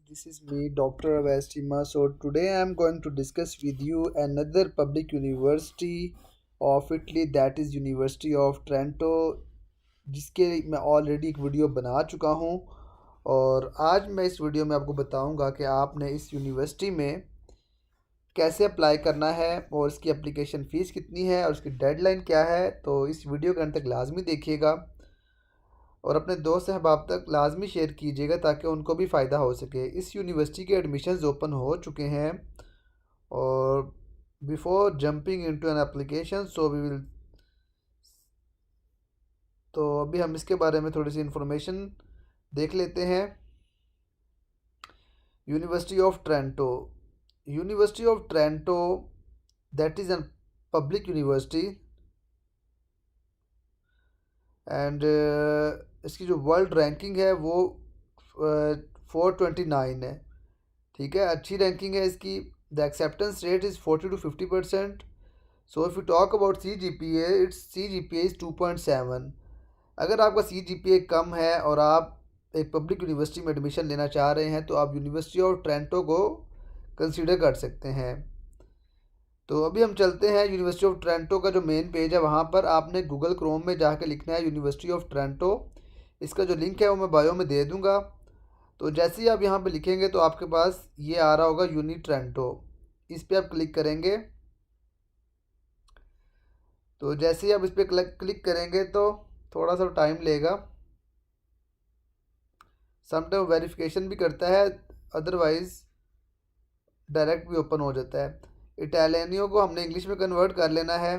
This is me, Dr. Avestima. So today I am going to discuss with you another public university of Italy, that is University of Trento, जिसके मैं already एक video बना चुका हूँ। और आज मैं इस वीडियो में आपको बताऊंगा कि आपने इस यूनिवर्सिटी में कैसे अप्लाई करना है और इसकी एप्लीकेशन फ़ीस कितनी है और उसकी डेडलाइन क्या है। तो इस वीडियो के अंत तक लाजमी देखिएगा और अपने दोस्त अहबाब तक लाजमी शेयर कीजिएगा ताकि उनको भी फ़ायदा हो सके। इस यूनिवर्सिटी के एडमिशन्स ओपन हो चुके हैं और before jumping into an application so we will तो अभी हम इसके बारे में थोड़ी सी इंफॉर्मेशन देख लेते हैं। University of Trento, university of Trento that is an public university and इसकी जो वर्ल्ड रैंकिंग है वो 429 है। ठीक है, अच्छी रैंकिंग है इसकी। The acceptance rate is 40 to 50%। So if you talk about C G P A, it's C G P A is 2.7। अगर आपका सी जी पी ए कम है और आप एक पब्लिक यूनिवर्सिटी में एडमिशन लेना चाह रहे हैं तो आप यूनिवर्सिटी ऑफ ट्रेंटो को कंसीडर कर सकते हैं। तो अभी हम चलते हैं यूनिवर्सिटी ऑफ ट्रेंटो का जो मेन पेज है वहाँ पर आपने गूगल क्रोम में जाकर लिखना है यूनिवर्सिटी ऑफ ट्रेंटो। इसका जो लिंक है वो मैं बायो में दे दूँगा। तो जैसे ही आप यहाँ पे लिखेंगे तो आपके पास ये आ रहा होगा यूनी ट्रेंटो, इस पर आप क्लिक करेंगे। तो जैसे ही आप इस पर क्लिक करेंगे तो थोड़ा सा टाइम लेगा, समटाइम वेरिफिकेशन भी करता है, अदरवाइज़ डायरेक्ट भी ओपन हो जाता है। इटालियनियो को हमने इंग्लिश में कन्वर्ट कर लेना है।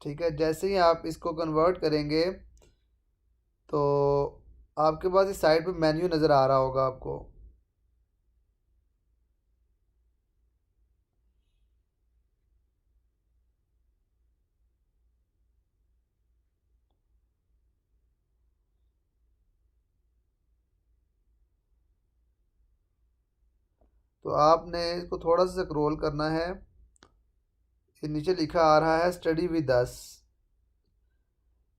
ठीक है, जैसे ही आप इसको कन्वर्ट करेंगे तो आपके पास इस साइड पे मेन्यू नज़र आ रहा होगा आपको। तो आपने इसको थोड़ा सा स्क्रॉल करना है। ये नीचे लिखा आ रहा है study with us.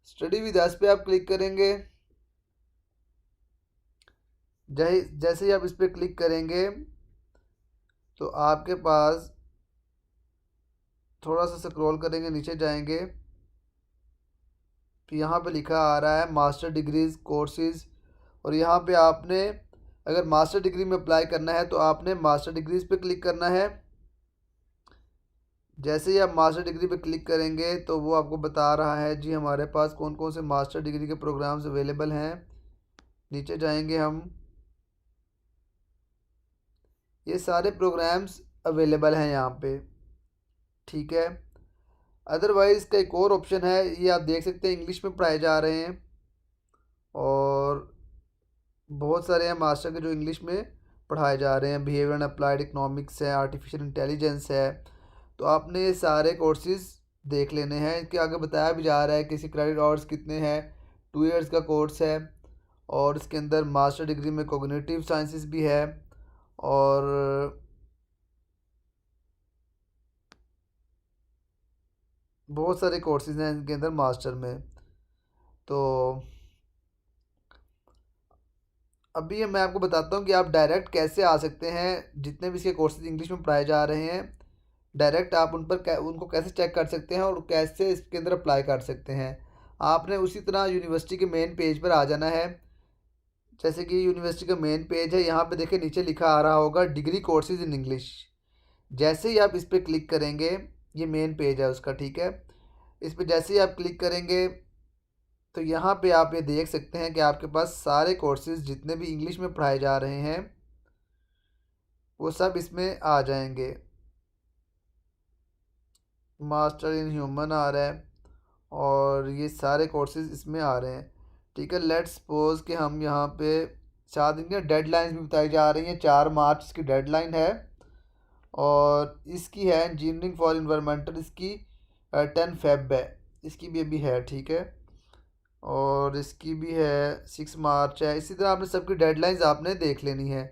Study with us पे आप क्लिक करेंगे। जैसे ही आप इस पर क्लिक करेंगे तो आपके पास थोड़ा सा स्क्रॉल करेंगे, नीचे जाएंगे तो यहाँ पे लिखा आ रहा है मास्टर डिग्रीज कोर्सेज। और यहाँ पे आपने अगर मास्टर डिग्री में अप्लाई करना है तो आपने मास्टर डिग्रीज पे क्लिक करना है। जैसे ही आप मास्टर डिग्री पे क्लिक करेंगे तो वो आपको बता रहा है जी हमारे पास कौन कौन से मास्टर डिग्री के प्रोग्राम्स अवेलेबल हैं। नीचे जाएंगे हम, ये सारे प्रोग्राम्स अवेलेबल हैं यहाँ पे। ठीक है, अदरवाइज़ इसका एक और ऑप्शन है, ये आप देख सकते हैं इंग्लिश में पढ़ाए जा रहे हैं और बहुत सारे हैं मास्टर के जो इंग्लिश में पढ़ाए जा रहे हैं। बिहेवियर एंड अप्लाइड इकोनॉमिक्स है, आर्टिफिशियल इंटेलिजेंस है। तो आपने ये सारे कोर्सेज देख लेने हैं। इसके आगे बताया भी जा रहा है कि इसके क्रेडिट आवर्स कितने हैं। 2 इयर्स का कोर्स है और इसके अंदर मास्टर डिग्री में कोग्निटिव साइंसेस भी है और बहुत सारे कोर्सेज हैं इनके अंदर मास्टर में। तो अभी मैं आपको बताता हूँ कि आप डायरेक्ट कैसे आ सकते हैं। जितने भी इसके कोर्सेज इंग्लिश में पढ़ाए जा रहे हैं डायरेक्ट आप उनको कैसे चेक कर सकते हैं और कैसे इसके अंदर अप्लाई कर सकते हैं। आपने उसी तरह यूनिवर्सिटी के मेन पेज पर आ जाना है। जैसे कि यूनिवर्सिटी का मेन पेज है, यहाँ पे देखिए नीचे लिखा आ रहा होगा डिग्री कोर्सेज इन इंग्लिश। जैसे ही आप इस पर क्लिक करेंगे, ये मेन पेज है उसका। ठीक है, इस पर जैसे ही आप क्लिक करेंगे तो यहाँ पे आप ये देख सकते हैं कि आपके पास सारे कोर्सेज जितने भी इंग्लिश में पढ़ाए जा रहे हैं वो सब इसमें आ जाएंगे। मास्टर इन ह्यूमन आ रहा है और ये सारे कोर्सेज इसमें आ रहे हैं। ठीक है, लेट्स सपोज कि हम यहाँ पे 4 दिन की डेडलाइंस भी बताई जा रही हैं। 4 मार्च की डेडलाइन है और इसकी है इंजीनियरिंग फॉर इन्वायरमेंटल, इसकी 10 फेब है, इसकी भी अभी है। ठीक है, और इसकी भी है 6 मार्च है। इसी तरह आपने सबकी डेडलाइंस आपने देख लेनी है।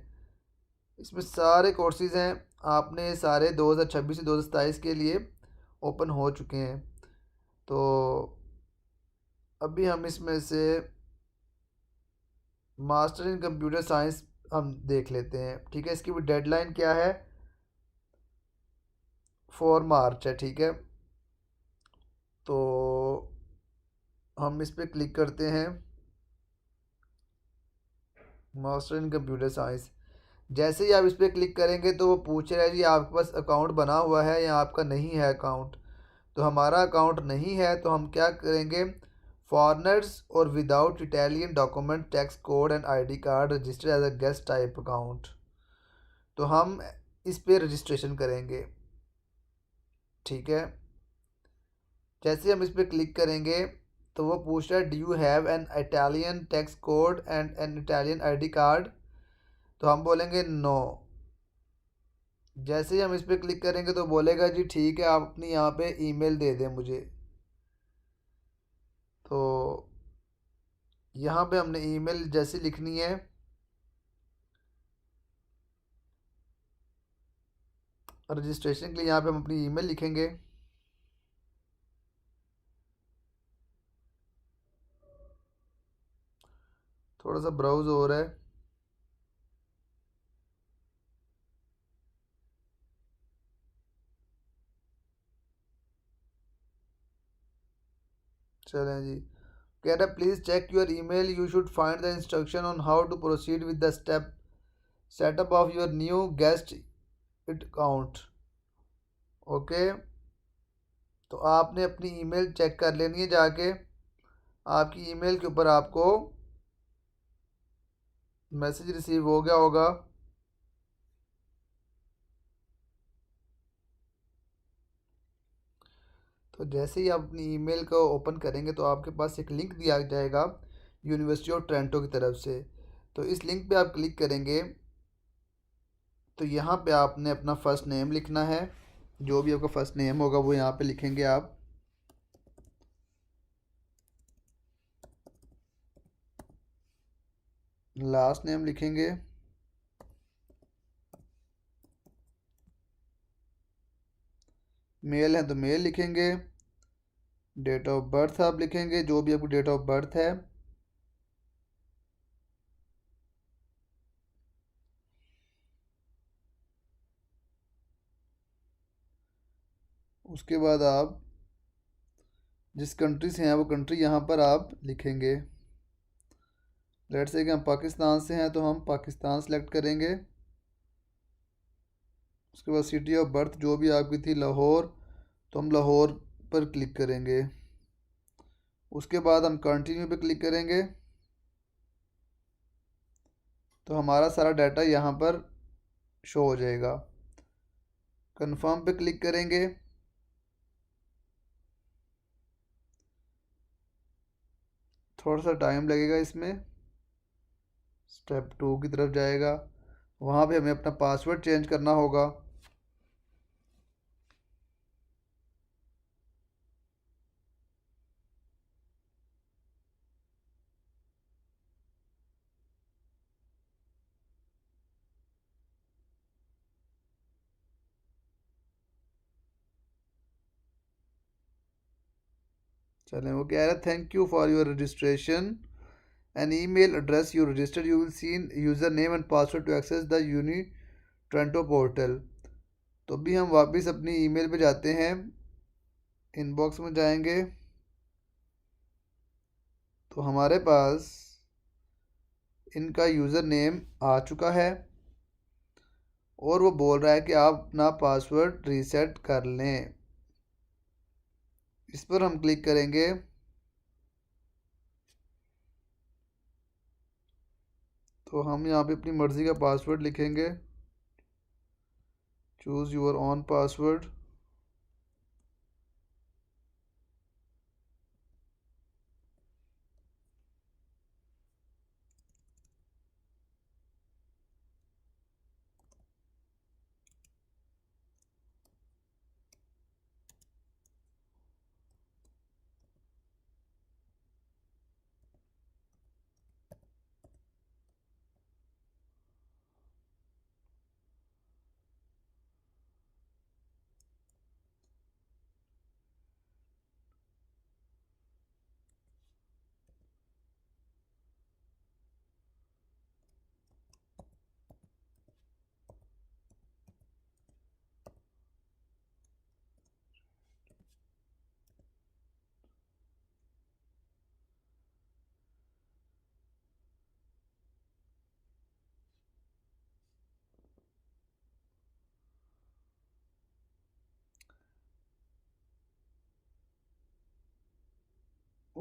इसमें सारे कोर्सेज़ हैं, आपने सारे 2026 से 2027 के लिए ओपन हो चुके हैं। तो अभी हम इसमें से मास्टर इन कंप्यूटर साइंस हम देख लेते हैं, ठीक है। इसकी भी डेडलाइन क्या है, 4 मार्च है, ठीक है। तो हम इस पर क्लिक करते हैं, मास्टर इन कंप्यूटर साइंस। जैसे ही आप इस पर क्लिक करेंगे तो वो पूछ रहा है जी आपके पास अकाउंट बना हुआ है या आपका नहीं है अकाउंट। तो हमारा अकाउंट नहीं है, तो हम क्या करेंगे, फॉरनर्स और without Italian document tax code and ID card registered as a guest type account. तो हम इस पे रजिस्ट्रेशन करेंगे, ठीक है। जैसे हम इस पर क्लिक करेंगे तो वो पूछ रहा है do you have an Italian tax code and an Italian ID card. तो हम बोलेंगे नो। जैसे ही हम इस पर क्लिक करेंगे तो बोलेगा जी ठीक है, आप अपनी यहाँ पे ईमेल दे दें मुझे। तो यहाँ पे हमने ईमेल जैसी लिखनी है, रजिस्ट्रेशन के लिए यहाँ पे हम अपनी ईमेल लिखेंगे। थोड़ा सा ब्राउज हो रहा है। चलें जी, कह रहा है please check your email, you should find the instruction on how to proceed with the step setup of your new guest it account. Okay, तो आपने अपनी ईमेल चेक कर लेनी है जाके। आपकी ईमेल के ऊपर आपको मैसेज रिसीव हो गया होगा। तो जैसे ही आप अपनी ईमेल को ओपन करेंगे तो आपके पास एक लिंक दिया जाएगा यूनिवर्सिटी ऑफ टोरंटो की तरफ से। तो इस लिंक पे आप क्लिक करेंगे तो यहाँ पे आपने अपना फ़र्स्ट नेम लिखना है। जो भी आपका फ़र्स्ट नेम होगा वो यहाँ पे लिखेंगे आप। लास्ट नेम लिखेंगे। मेल है तो मेल लिखेंगे। डेट ऑफ बर्थ आप लिखेंगे, जो भी आपकी डेट ऑफ बर्थ है। उसके बाद आप जिस कंट्री से हैं वो कंट्री यहाँ पर आप लिखेंगे। लेट्स से कि हम पाकिस्तान से हैं तो हम पाकिस्तान सेलेक्ट करेंगे। उसके बाद सिटी ऑफ बर्थ जो भी आपकी थी लाहौर, तो हम लाहौर पर क्लिक करेंगे। उसके बाद हम कंटिन्यू पे क्लिक करेंगे तो हमारा सारा डाटा यहाँ पर शो हो जाएगा। कंफर्म पे क्लिक करेंगे। थोड़ा सा टाइम लगेगा इसमें। स्टेप 2 की तरफ जाएगा, वहाँ पे हमें अपना पासवर्ड चेंज करना होगा। चलें, वो कह रहा है thank you for your registration an email address you registered you will see user name and password to access the uni Toronto portal. तो भी हम वापस अपनी ईमेल पे जाते हैं, इनबॉक्स में जाएंगे तो हमारे पास इनका यूज़र नेम आ चुका है और वो बोल रहा है कि आप अपना पासवर्ड रीसेट कर लें। इस पर हम क्लिक करेंगे तो हम यहाँ पे अपनी मर्ज़ी का पासवर्ड लिखेंगे। Choose your own password.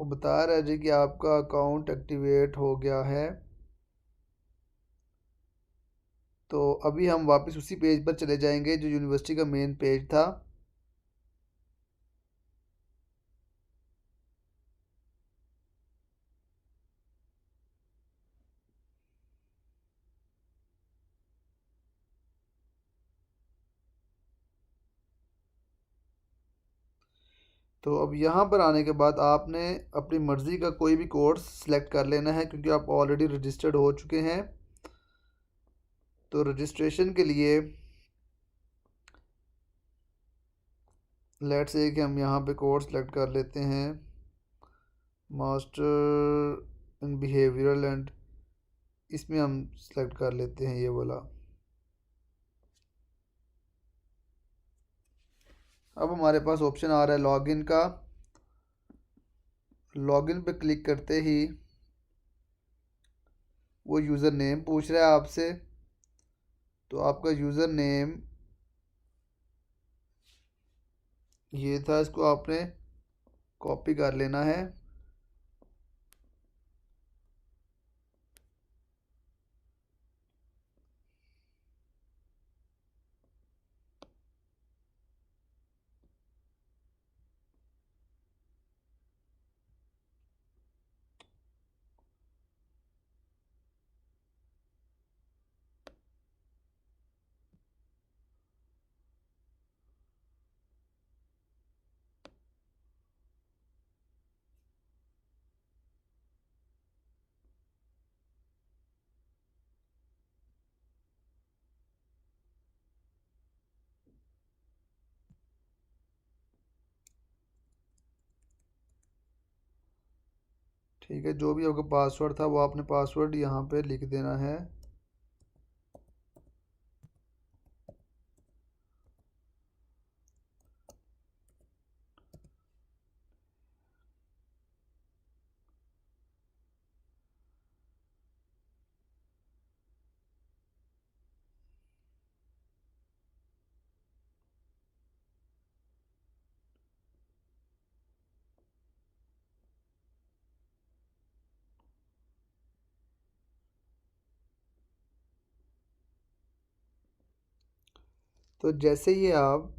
वो बता रहा है जी कि आपका अकाउंट एक्टिवेट हो गया है। तो अभी हम वापस उसी पेज पर चले जाएंगे जो यूनिवर्सिटी का मेन पेज था। तो अब यहाँ पर आने के बाद आपने अपनी मर्ज़ी का कोई भी कोर्स सिलेक्ट कर लेना है, क्योंकि आप ऑलरेडी रजिस्टर्ड हो चुके हैं। तो रजिस्ट्रेशन के लिए लेट्स से कि हम यहाँ पे कोर्स सेलेक्ट कर लेते हैं, मास्टर इन बिहेवियरल एंड, इसमें हम सेलेक्ट कर लेते हैं ये वाला। अब हमारे पास ऑप्शन आ रहा है लॉगिन का। लॉगिन पे क्लिक करते ही वो यूज़र नेम पूछ रहा है आपसे। तो आपका यूज़र नेम ये था, इसको आपने कॉपी कर लेना है। ठीक है, जो भी आपका पासवर्ड था वो आपने पासवर्ड यहाँ पे लिख देना है। तो जैसे ही आप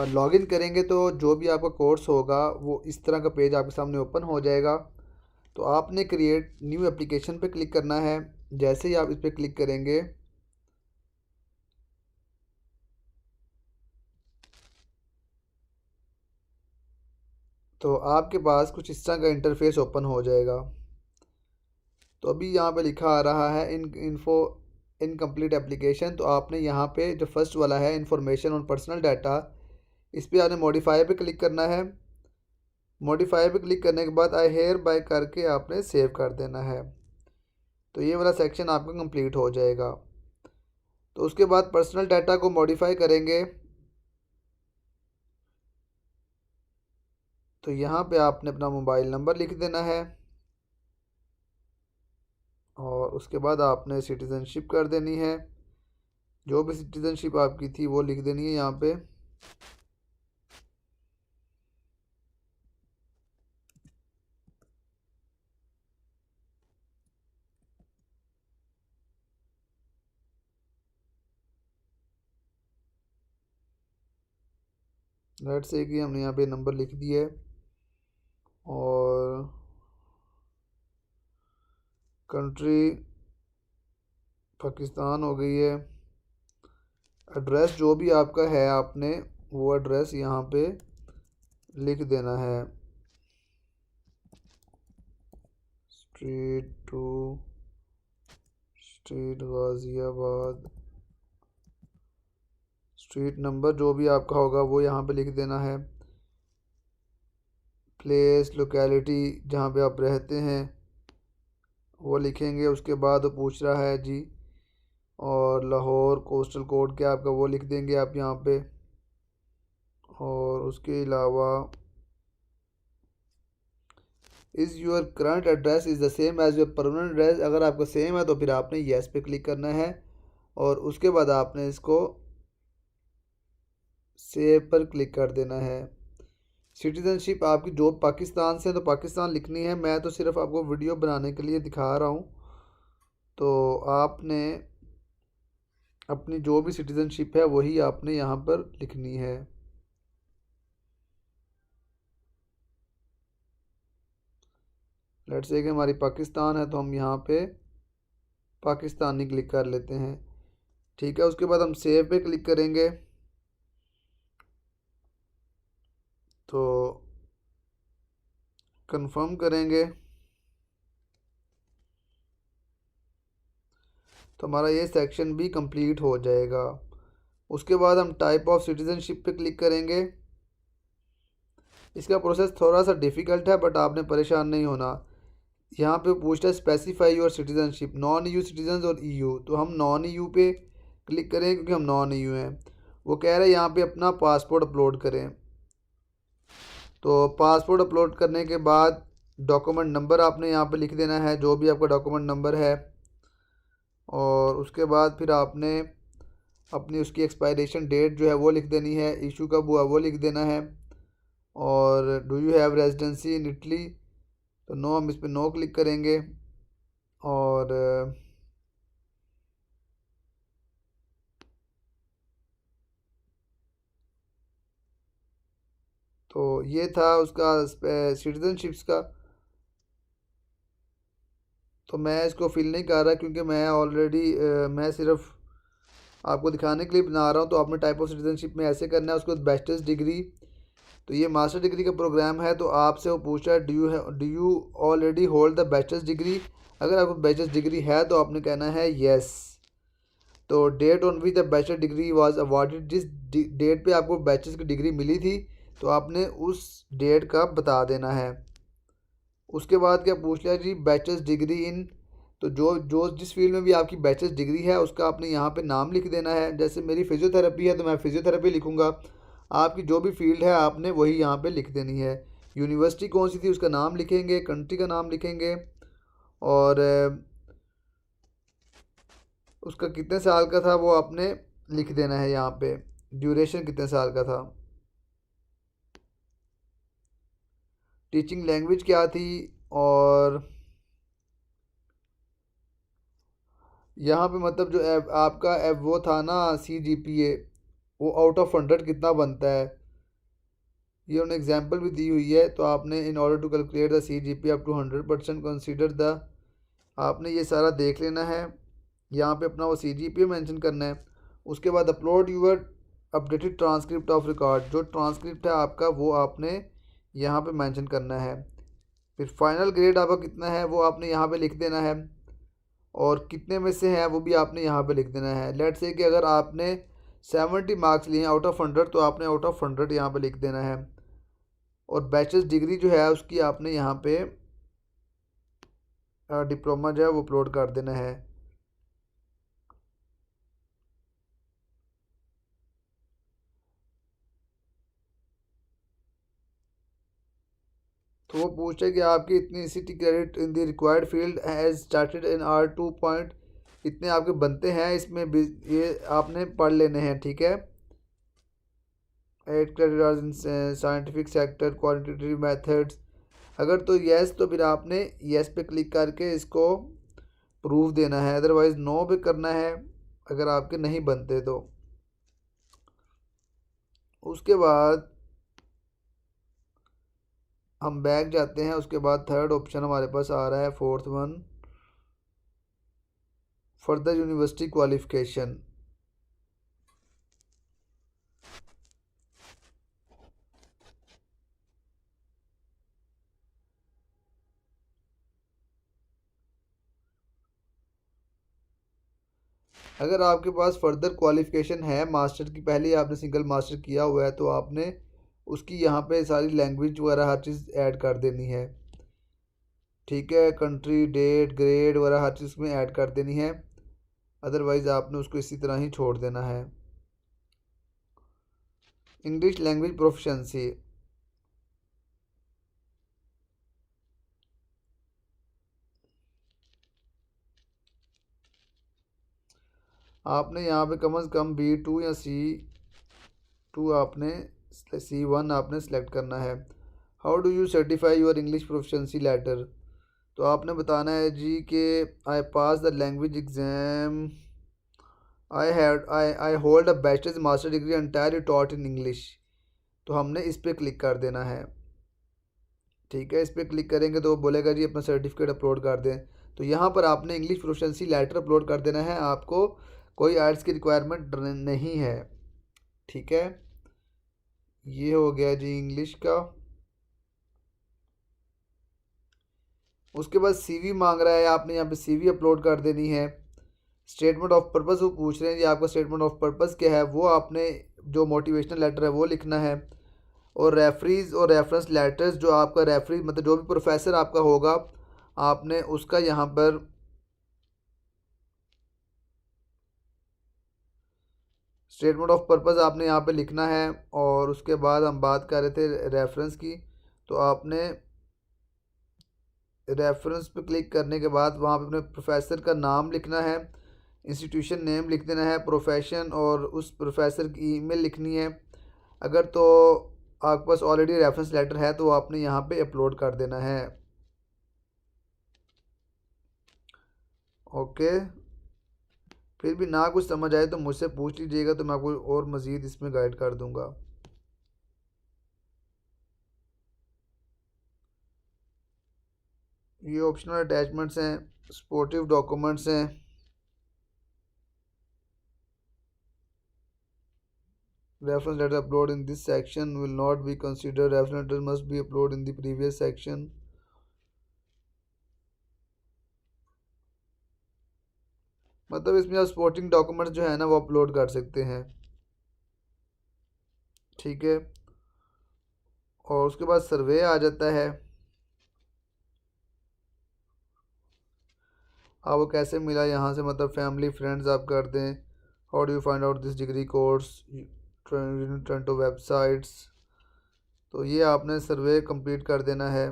लॉगिन करेंगे तो जो भी आपका कोर्स होगा वो इस तरह का पेज आपके सामने ओपन हो जाएगा। तो आपने क्रिएट न्यू एप्लीकेशन पे क्लिक करना है। जैसे ही आप इस पर क्लिक करेंगे तो आपके पास कुछ इस तरह का इंटरफेस ओपन हो जाएगा। तो अभी यहाँ पे लिखा आ रहा है इन्फो इनकम्प्लीट एप्लीकेशन। तो आपने यहाँ पे जो फर्स्ट वाला है इंफॉर्मेशन ऑन पर्सनल डाटा, इस पर आपने मॉडिफाई पे क्लिक करना है। मॉडिफाई पे क्लिक करने के बाद आई हेयर बाय करके आपने सेव कर देना है। तो ये वाला सेक्शन आपका कंप्लीट हो जाएगा। तो उसके बाद पर्सनल डाटा को मॉडिफाई करेंगे। तो यहाँ पे आपने अपना मोबाइल नंबर लिख देना है और उसके बाद आपने सिटीज़नशिप कर देनी है। जो भी सिटीज़नशिप आपकी थी वो लिख देनी है यहाँ पे। लेट्स से कि हमने यहाँ पे नंबर लिख दिया है और कंट्री पाकिस्तान हो गई है। एड्रेस जो भी आपका है आपने वो एड्रेस यहाँ पे लिख देना है। Street to street Ghaziabad, street number जो भी आपका होगा वो यहाँ पे लिख देना है। प्लेस लोकेलिटी जहाँ पे आप रहते हैं वो लिखेंगे। उसके बाद वो पूछ रहा है जी, और लाहौर कोस्टल कोड क्या आपका वो लिख देंगे आप यहाँ पे। और उसके अलावा is your current address is the same as your permanent address, अगर आपका सेम है तो फिर आपने येस पे क्लिक करना है और उसके बाद आपने इसको सेव पर क्लिक कर देना है। सिटीज़नशिप आपकी जो पाकिस्तान से है तो पाकिस्तान लिखनी है, मैं तो सिर्फ आपको वीडियो बनाने के लिए दिखा रहा हूँ। तो आपने अपनी जो भी सिटीज़नशिप है वही आपने यहाँ पर लिखनी है। लेट्स से कि हमारी पाकिस्तान है तो हम यहाँ पे पाकिस्तानी क्लिक कर लेते हैं। ठीक है, उसके बाद हम सेव पे क्लिक करेंगे तो कंफर्म करेंगे तो हमारा ये सेक्शन भी कंप्लीट हो जाएगा। उसके बाद हम टाइप ऑफ सिटीज़नशिप पे क्लिक करेंगे। इसका प्रोसेस थोड़ा सा डिफ़िकल्ट है बट आपने परेशान नहीं होना। यहाँ पे पूछता है specify your citizenship, non EU citizen और ईयू, तो हम नॉन ईयू पे क्लिक करें क्योंकि हम नॉन ईयू हैं। वो कह रहे हैं यहाँ पे अपना पासपोर्ट अपलोड करें। तो पासपोर्ट अपलोड करने के बाद डॉक्यूमेंट नंबर आपने यहाँ पे लिख देना है, जो भी आपका डॉक्यूमेंट नंबर है। और उसके बाद फिर आपने अपनी उसकी एक्सपायरेशन डेट जो है वो लिख देनी है, इशू कब हुआ वो लिख देना है। और do you have residency in Italy, तो नो, हम इस पर नो क्लिक करेंगे। और तो ये था उसका सिटीजनशिप्स का। तो मैं इसको फिल नहीं कर रहा क्योंकि मैं ऑलरेडी मैं सिर्फ आपको दिखाने के लिए बना रहा हूँ। तो आपने टाइप ऑफ सिटीजनशिप में ऐसे करना है। उसके बाद बैचलर्स डिग्री, तो ये मास्टर डिग्री का प्रोग्राम है तो आपसे वो पूछ रहा है do you already hold the bachelors degree. अगर आपको बैचलर्स डिग्री है तो आपने कहना है येस। तो date on which the bachelor degree was awarded, जिस डेट पे आपको बैचलर्स की डिग्री मिली थी तो आपने उस डेट का बता देना है। उसके बाद क्या पूछ लिया जी, बैचलर्स डिग्री इन, तो जो जो जिस फील्ड में भी आपकी बैचलर्स डिग्री है उसका आपने यहाँ पे नाम लिख देना है। जैसे मेरी फिजियोथेरेपी है तो मैं फिजियोथेरेपी लिखूँगा। आपकी जो भी फील्ड है आपने वही यहाँ पे लिख देनी है। यूनिवर्सिटी कौन सी थी उसका नाम लिखेंगे, कंट्री का नाम लिखेंगे, और उसका कितने साल का था वो आपने लिख देना है यहाँ पे, ड्यूरेशन कितने साल का था। टीचिंग लैंग्वेज क्या थी, और यहाँ पे मतलब जो आपका वो था ना CGPA, वो आउट ऑफ 100 कितना बनता है, ये उन्होंने एग्जांपल भी दी हुई है। तो आपने in order to calculate the CGPA up to 100% consider the, आपने ये सारा देख लेना है। यहाँ पे अपना वो CGPA मेंशन करना है। उसके बाद upload your updated transcript of record, जो ट्रांसक्रिप्ट है आपका वो आपने यहाँ पे मेंशन करना है। फिर फाइनल ग्रेड आपका कितना है वो आपने यहाँ पे लिख देना है, और कितने में से है वो भी आपने यहाँ पे लिख देना है। लेट्स से कि अगर आपने 70 मार्क्स लिए हैं आउट ऑफ 100 तो आपने आउट ऑफ 100 यहाँ पे लिख देना है। और बैचलर्स डिग्री जो है उसकी आपने यहाँ पे डिप्लोमा जो है वो अपलोड कर देना है। तो वो पूछे कि आपकी इतनी city credit in the required field has started in R2 point, इतने आपके बनते हैं इसमें ये आपने पढ़ लेने हैं। ठीक है, 8 credit in scientific sector, quantitative methods. अगर तो यस तो फिर आपने यस पे क्लिक करके इसको प्रूफ देना है, अदरवाइज़ नो पे करना है अगर आपके नहीं बनते तो। उसके बाद हम बैक जाते हैं। उसके बाद थर्ड ऑप्शन हमारे पास आ रहा है, fourth one, further university qualification. अगर आपके पास फर्दर क्वालिफिकेशन है मास्टर की, पहले ही आपने सिंगल मास्टर किया हुआ है तो आपने उसकी यहाँ पे सारी लैंग्वेज वगैरह हर चीज़ ऐड कर देनी है। ठीक है, कंट्री, डेट, ग्रेड वगैरह हर चीज़ में ऐड कर देनी है, अदरवाइज़ आपने उसको इसी तरह ही छोड़ देना है। इंग्लिश लैंग्वेज प्रोफिशेंसी, आपने यहाँ पे कम से कम B2 या C2 आपने C1 आपने सेलेक्ट करना है। How do you certify your English proficiency letter, तो आपने बताना है जी कि I pass the language exam, I hold a bachelors master degree entirely taught in English, तो हमने इस पर क्लिक कर देना है। ठीक है, इस पर क्लिक करेंगे तो वो बोलेगा जी अपना सर्टिफिकेट अपलोड कर दें। तो यहाँ पर आपने इंग्लिश प्रोफिशिएंसी लेटर अपलोड कर देना है, आपको कोई आइल्स की रिक्वायरमेंट नहीं है। ठीक है, ये हो गया जी इंग्लिश का। उसके बाद सीवी मांग रहा है, आपने यहाँ पे सीवी अपलोड कर देनी है। स्टेटमेंट ऑफ पर्पस वो पूछ रहे हैं जी आपका स्टेटमेंट ऑफ पर्पस क्या है, वो आपने जो मोटिवेशनल लेटर है वो लिखना है। और रेफरीज और रेफरेंस लेटर्स, जो आपका रेफरी मतलब जो भी प्रोफेसर आपका होगा, आपने उसका यहाँ पर स्टेटमेंट ऑफ पर्पस आपने यहाँ पे लिखना है। और उसके बाद हम बात कर रहे थे रेफरेंस की, तो आपने रेफरेंस पे क्लिक करने के बाद वहाँ पे अपने प्रोफेसर का नाम लिखना है, इंस्टीट्यूशन नेम लिख देना है, प्रोफेशन और उस प्रोफेसर की ईमेल लिखनी है। अगर तो आपके पास ऑलरेडी रेफरेंस लेटर है तो आपने यहाँ पे अपलोड कर देना है। ओके, फिर भी ना कुछ समझ आए तो मुझसे पूछ लीजिएगा, तो मैं आपको और मज़ीद इसमें गाइड कर दूँगा। ये ऑप्शनल अटैचमेंट्स हैं, सपोर्टिव डॉक्यूमेंट्स हैं। Reference letter upload in this section will not be considered. Reference letter must be uploaded in the previous section. मतलब इसमें आप सपोर्टिंग डॉक्यूमेंट्स जो है ना वो अपलोड कर सकते हैं। ठीक है, और उसके बाद सर्वे आ जाता है। आपको कैसे मिला यहाँ से, मतलब फैमिली फ्रेंड्स आप कर दें। How do you find out this degree course, Toronto websites. तो ये आपने सर्वे कंप्लीट कर देना है।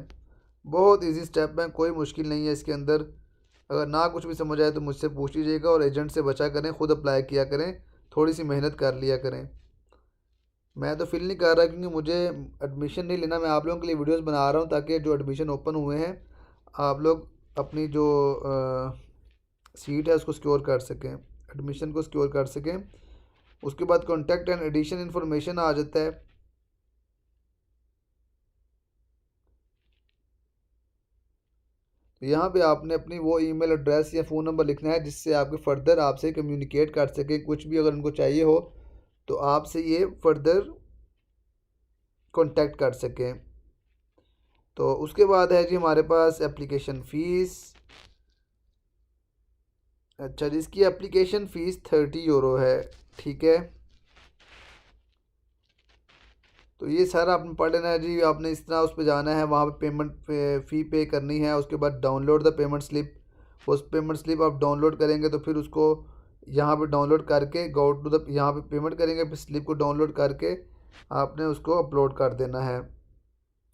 बहुत इजी स्टेप है, कोई मुश्किल नहीं है इसके अंदर। अगर ना कुछ भी समझ आए तो मुझसे पूछ लीजिएगा, और एजेंट से बचा करें, ख़ुद अप्लाई किया करें, थोड़ी सी मेहनत कर लिया करें। मैं तो फील नहीं कर रहा क्योंकि मुझे एडमिशन नहीं लेना, मैं आप लोगों के लिए वीडियोस बना रहा हूँ ताकि जो एडमिशन ओपन हुए हैं आप लोग अपनी जो सीट है उसको सिक्योर कर सकें, एडमिशन को सिक्योर कर सकें। उसके बाद कॉन्टैक्ट एंड एडिशन इन्फॉर्मेशन आ जाता है। तो यहाँ पे आपने अपनी वो ईमेल एड्रेस या फ़ोन नंबर लिखना है जिससे आपके फ़र्दर आपसे कम्युनिकेट कर सकें, कुछ भी अगर उनको चाहिए हो तो आपसे ये फर्दर कांटेक्ट कर सकें। तो उसके बाद है जी हमारे पास एप्लीकेशन फ़ीस। अच्छा, जिसकी एप्लीकेशन फ़ीस 30 यूरो है। ठीक है, तो ये सारा आपने पढ़ लेना है जी। आपने इस तरह उस पर जाना है, वहाँ पे पेमेंट फ़ी पे करनी है। उसके बाद डाउनलोड द पेमेंट स्लिप, उस पेमेंट स्लिप आप डाउनलोड करेंगे तो फिर उसको यहाँ पे डाउनलोड करके गो टू द, यहाँ पे पेमेंट करेंगे, फिर स्लिप को डाउनलोड करके आपने उसको अपलोड कर देना है।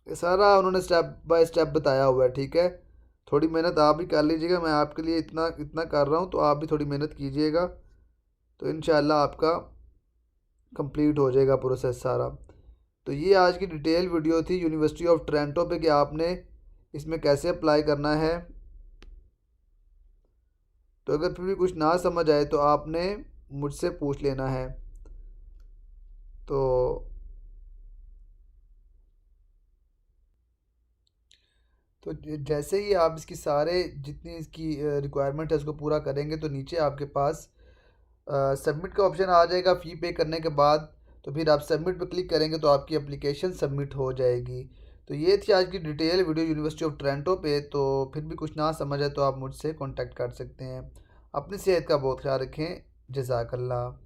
ये सारा उन्होंने स्टेप बाय स्टेप बताया हुआ है। ठीक है, थोड़ी मेहनत आप भी कर लीजिएगा, मैं आपके लिए इतना इतना कर रहा हूँ तो आप भी थोड़ी मेहनत कीजिएगा, तो इंशाल्लाह आपका कंप्लीट हो जाएगा प्रोसेस सारा। तो ये आज की डिटेल वीडियो थी यूनिवर्सिटी ऑफ टोरंटो पे कि आपने इसमें कैसे अप्लाई करना है। तो अगर फिर भी कुछ ना समझ आए तो आपने मुझसे पूछ लेना है। तो जैसे ही आप इसकी सारे जितनी इसकी रिक्वायरमेंट है उसको पूरा करेंगे तो नीचे आपके पास सबमिट का ऑप्शन आ जाएगा फ़ी पे करने के बाद। तो फिर आप सबमिट पर क्लिक करेंगे तो आपकी एप्लीकेशन सबमिट हो जाएगी। तो ये थी आज की detail video university of Toronto पे। तो फिर भी कुछ ना समझ है तो आप मुझसे कांटेक्ट कर सकते हैं। अपनी सेहत का बहुत ख्याल रखें। जज़ाकल्लाह।